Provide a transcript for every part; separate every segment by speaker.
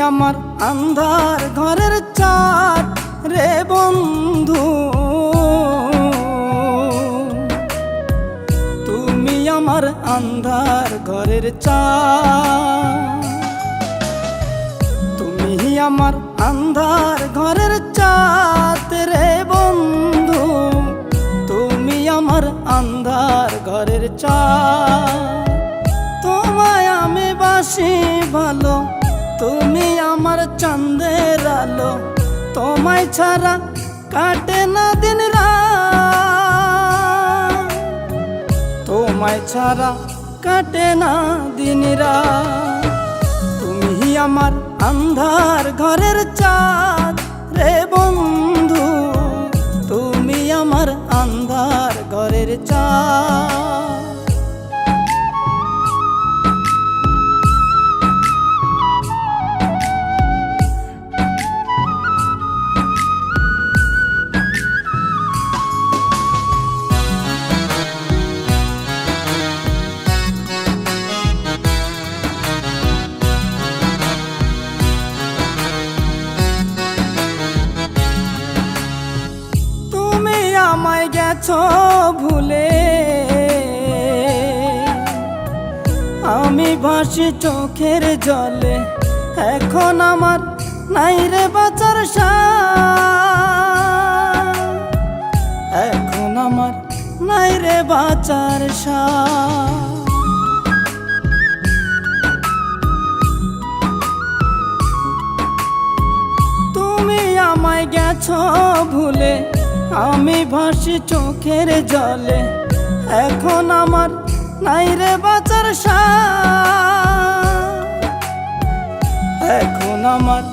Speaker 1: আমার আন্ধার ঘরের চাঁদ রে বন্ধু, তুমি আমার আন্ধার ঘরের চাঁদ। তুমি আমার আন্ধার ঘরের চাঁদ রে বন্ধু, তুমি আমার আন্ধার ঘরের চাঁদ। তোমায় আমি বাসি ভালো, তুমি আমার চাঁদের আলো, তোমায় ছাড়া কাটে না দিন রাত, তোমায় ছাড়া কাটে না দিন রাত। তুমি আমার আন্ধার ঘরের চাঁদ রে বন্ধু, তুমি আমার আন্ধার ঘরের চাঁদ। আমায় গেছো ভুলে, আমি ভাসি চোখের জলে, এখন আমার নাই রে বাঁচার সাথ, এখন আমার নাই রে বাঁচার সাথ। তুমি আমায় গেছো ভুলে, আমি ভাসি চোখের জলে, এখন আমার নাই রে বাঁচার সাথ, এখন আমার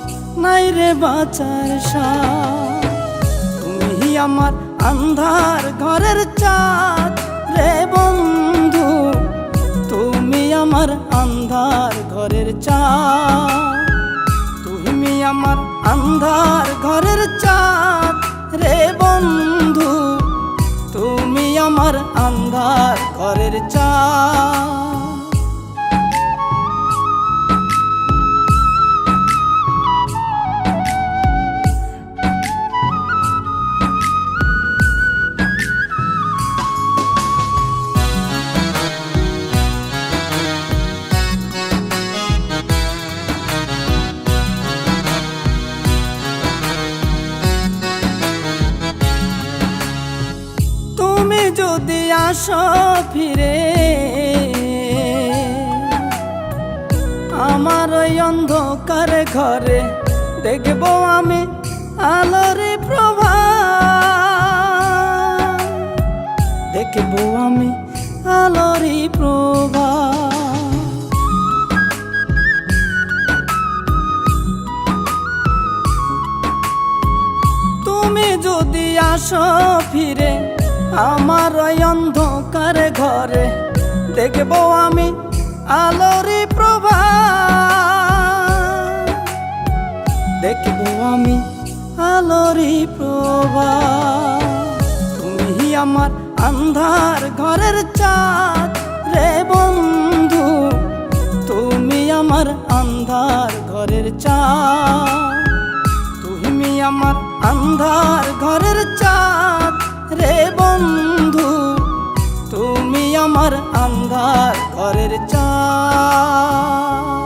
Speaker 1: নাই রে বাঁচার সাথ। তুমি আমার আন্ধার ঘরের চাঁদ রে বন্ধু, তুমি আমার আন্ধার ঘরের চাঁদ। তুমি আমার আন্ধার ঘরের চাঁদ রে বন্ধু, তুমি আমার আন্ধার ঘরের চাঁদ। তুমি যদি আসো ফিরে আমার ওই অন্ধকার ঘরে, দেখবো আমি আলোর প্রভা, দেখবো আমি আলোর প্রভা। তুমি যদি আসো ফিরে আমার ওই অন্ধকার ঘরে, দেখবো আমি আলোর প্রভা, দেখবো আমি আলোর প্রভা। তুমি আমার আন্ধার ঘরের চাঁদ রে বন্ধু, তুমি আমার আন্ধার ঘরের চাঁদ। তুমি আমার আন্ধার ঘরের চাঁদ রে বন্ধু, তুমি আমার আন্ধার ঘরের চাঁদ।